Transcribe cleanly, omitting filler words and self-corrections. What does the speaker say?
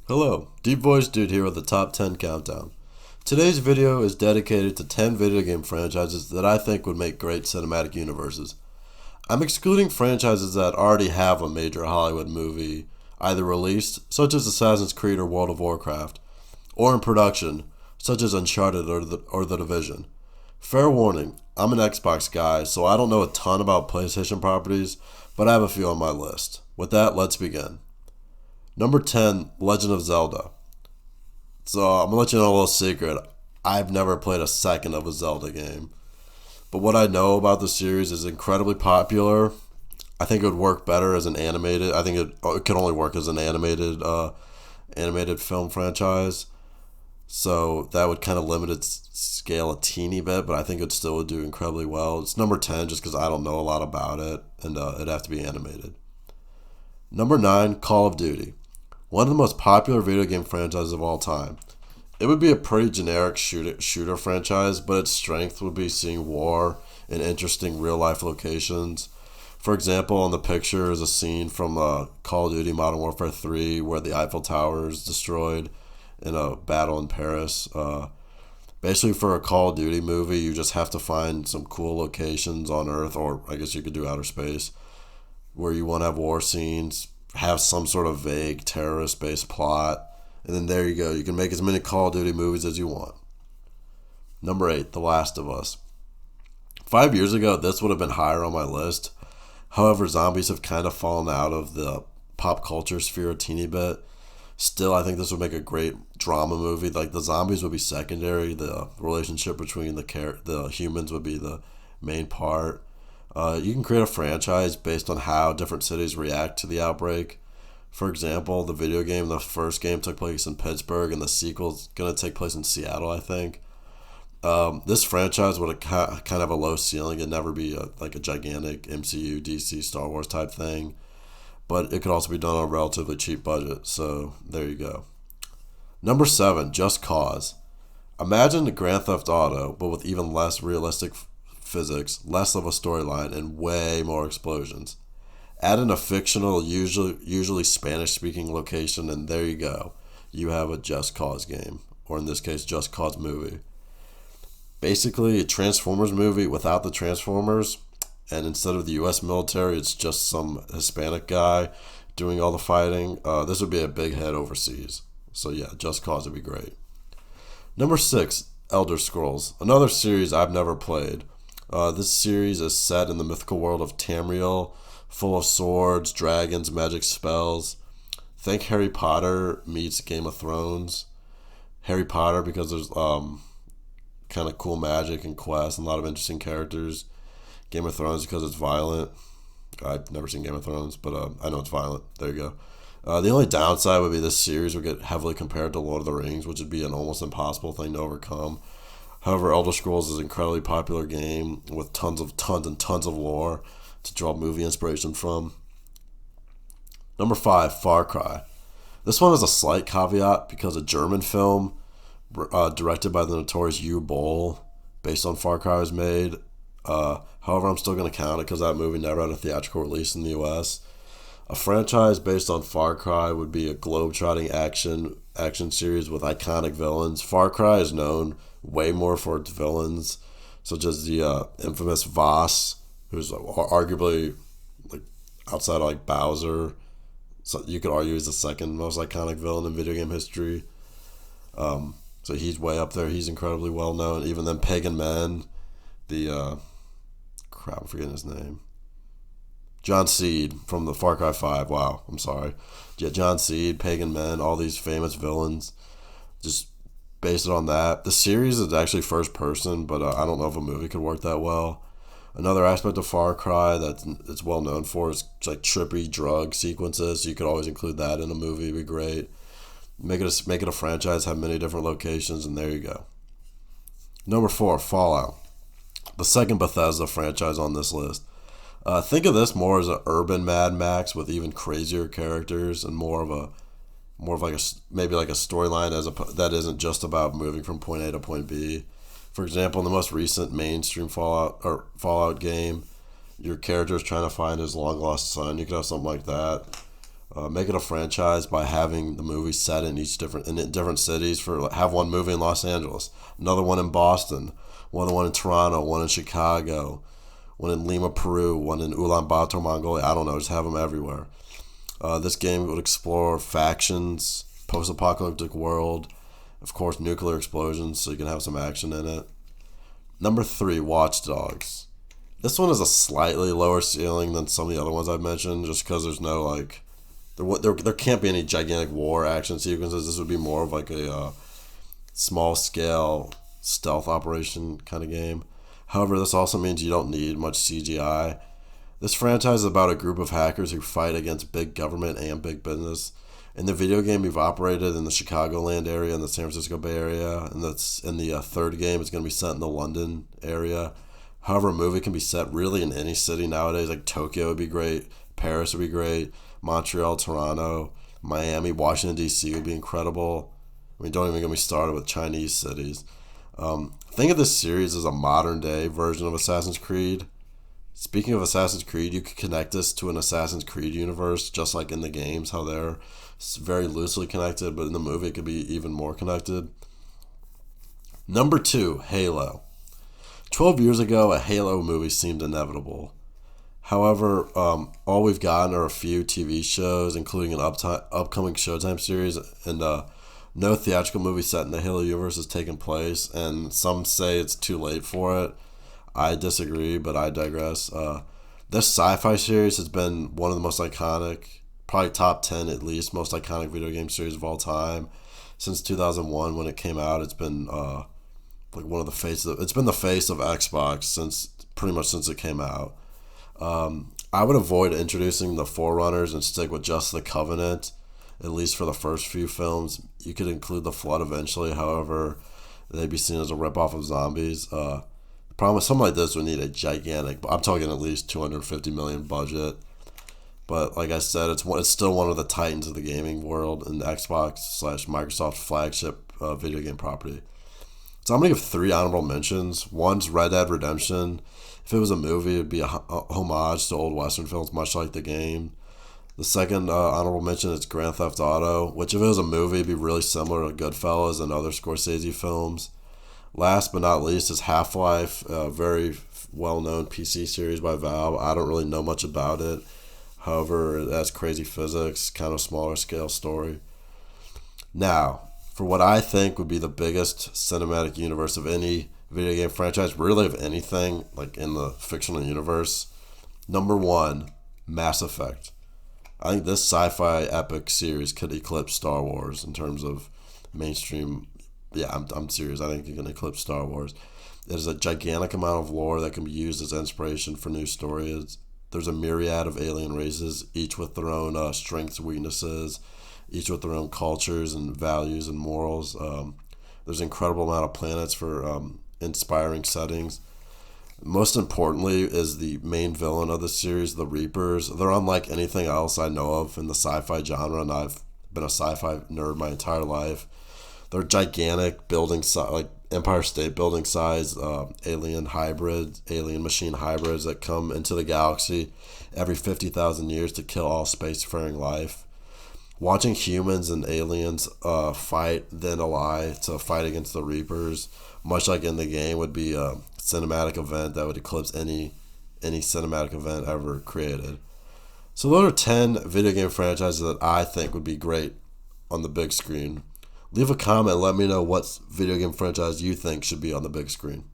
Hello, Deep Voice Dude here with the Top 10 Countdown. Today's video is dedicated to 10 video game franchises that I think would make great cinematic universes. I'm excluding franchises that already have a major Hollywood movie either released, such as Assassin's Creed or World of Warcraft, or in production, such as Uncharted or the Division. Fair warning, I'm an Xbox guy, so I don't know a ton about PlayStation properties, but I have a few on my list. With that, let's begin. Number 10, Legend of Zelda. So I'm gonna let you know a little secret. I've never played a second of a Zelda game. But what I know about the series is incredibly popular. I think it would work better as an animated. I think it could only work as an animated film franchise. So that would kind of limit its scale a teeny bit, but I think it still would do incredibly well. It's number 10 just because I don't know a lot about it, and it'd have to be animated. Number 9, Call of Duty. One of the most popular video game franchises of all time. It would be a pretty generic shooter franchise, but its strength would be seeing war in interesting real life locations. For example, on the picture is a scene from Call of Duty Modern Warfare 3 where the Eiffel Tower is destroyed in a battle in Paris. Basically, for a Call of Duty movie, you just have to find some cool locations on Earth, or I guess you could do outer space, where you want to have war scenes, have some sort of vague terrorist based plot, and then there you go. You can make as many Call of Duty movies as you want. Number 8, The Last of Us. 5 years ago, this would have been higher on my list. However, zombies have kind of fallen out of the pop culture sphere a teeny bit. Still, I think this would make a great drama movie. Like, the zombies would be secondary. The relationship between the humans would be the main part. You can create a franchise based on how different cities react to the outbreak. For example, the first game took place in Pittsburgh, and the sequel's going to take place in Seattle, I think. This franchise would kind of have a low ceiling. It'd never be like a gigantic MCU, DC, Star Wars type thing. But it could also be done on a relatively cheap budget. So there you go. Number 7, Just Cause. Imagine the Grand Theft Auto, but with even less realistic physics, less of a storyline, and way more explosions. Add in a fictional, usually Spanish-speaking location, and there you go. You have a Just Cause game, or in this case, Just Cause movie. Basically, a Transformers movie without the Transformers, and instead of the U.S. military, it's just some Hispanic guy doing all the fighting. This would be a big hit overseas. So yeah, Just Cause would be great. Number 6, Elder Scrolls, another series I've never played. This series is set in the mythical world of Tamriel, full of swords, dragons, magic spells. Think Harry Potter meets Game of Thrones. Harry Potter because there's kind of cool magic and quests and a lot of interesting characters. Game of Thrones because it's violent. I've never seen Game of Thrones, but I know it's violent. There you go. The only downside would be this series would get heavily compared to Lord of the Rings, which would be an almost impossible thing to overcome. However, Elder Scrolls is an incredibly popular game with tons and tons of lore to draw movie inspiration from. Number 5, Far Cry. This one has a slight caveat because a German film directed by the notorious Uwe Boll based on Far Cry was made. However, I'm still going to count it because that movie never had a theatrical release in the US. A franchise based on Far Cry would be a globe-trotting action series with iconic villains. Far Cry is known way more for its villains, such as the infamous Voss, who's arguably like outside of like Bowser. So you could argue he's the second most iconic villain in video game history. So he's way up there. He's incredibly well known. Even then, Pagan Men, the I'm forgetting his name. John Seed from the Far Cry 5. Wow, I'm sorry. Yeah, John Seed, Pagan Men, all these famous villains. Just based it on that. The series is actually first person, but I don't know if a movie could work that well. Another aspect of Far Cry that it's well known for is like trippy drug sequences. So you could always include that in a movie. It'd be great. Make it a franchise, have many different locations, and there you go. Number 4, Fallout. The second Bethesda franchise on this list. Think of this more as an urban Mad Max with even crazier characters and more of like maybe like a storyline that isn't just about moving from point A to point B. For example, in the most recent mainstream Fallout game, your character is trying to find his long lost son. You could have something like that. Make it a franchise by having the movies set in different cities. Have one movie in Los Angeles, another one in Boston, one in Toronto, one in Chicago, one in Lima, Peru, one in Ulaanbaatar, Mongolia. I don't know. Just have them everywhere. This game would explore factions, post-apocalyptic world, of course, nuclear explosions, so you can have some action in it. Number 3, Watch Dogs. This one is a slightly lower ceiling than some of the other ones I've mentioned, just because there's no there can't be any gigantic war action sequences. This would be more of like a small scale stealth operation kind of game. However, this also means you don't need much CGI. This franchise is about a group of hackers who fight against big government and big business. In the video game, you've operated in the Chicagoland area and the San Francisco Bay Area, and that's in the third game. It's going to be set in the London area. However, a movie can be set really in any city nowadays. Like Tokyo would be great, Paris would be great, Montreal, Toronto, Miami, Washington, D.C. would be incredible. I mean, don't even get me started with Chinese cities. Think of this series as a modern-day version of Assassin's Creed. Speaking of Assassin's Creed, you could connect this to an Assassin's Creed universe, just like in the games, how they're very loosely connected, but in the movie it could be even more connected. Number 2, Halo. 12 years ago, a Halo movie seemed inevitable. However, all we've gotten are a few TV shows, including an upcoming Showtime series, and no theatrical movie set in the Halo universe has taken place, and some say it's too late for it. I disagree, but I digress. This sci-fi series has been one of the most iconic, probably top 10 at least, most iconic video game series of all time. Since 2001 when it came out, it's been one of the faces. It's been the face of Xbox pretty much since it came out. I would avoid introducing the Forerunners and stick with just the Covenant, at least for the first few films. You could include the Flood eventually, however, they'd be seen as a ripoff of zombies. The problem with something like this would need a gigantic, I'm talking at least $250 million budget. But like I said, it's still one of the titans of the gaming world and Xbox/Microsoft flagship video game property. So I'm going to give 3 honorable mentions. One's Red Dead Redemption. If it was a movie, it would be a homage to old Western films, much like the game. The second honorable mention is Grand Theft Auto, which if it was a movie, it'd be really similar to Goodfellas and other Scorsese films. Last but not least is Half-Life, a very well-known PC series by Valve. I don't really know much about it. However, it has crazy physics, kind of smaller scale story. Now, for what I think would be the biggest cinematic universe of any video game franchise, really of anything, like in the fictional universe, number 1, Mass Effect. I think this sci-fi epic series could eclipse Star Wars in terms of mainstream. Yeah, I'm serious. I think it can eclipse Star Wars. There's a gigantic amount of lore that can be used as inspiration for new stories. There's a myriad of alien races, each with their own strengths, weaknesses, each with their own cultures and values and morals. There's an incredible amount of planets for inspiring settings. Most importantly is the main villain of the series, the Reapers. They're unlike anything else I know of in the sci-fi genre, and I've been a sci-fi nerd my entire life. They're gigantic like Empire State Building size alien machine hybrids that come into the galaxy every 50,000 years to kill all spacefaring life. Watching humans and aliens fight, then ally to fight against the Reapers, much like in the game, would be a cinematic event that would eclipse any cinematic event ever created. So those are 10 video game franchises that I think would be great on the big screen. Leave a comment and let me know what video game franchise you think should be on the big screen.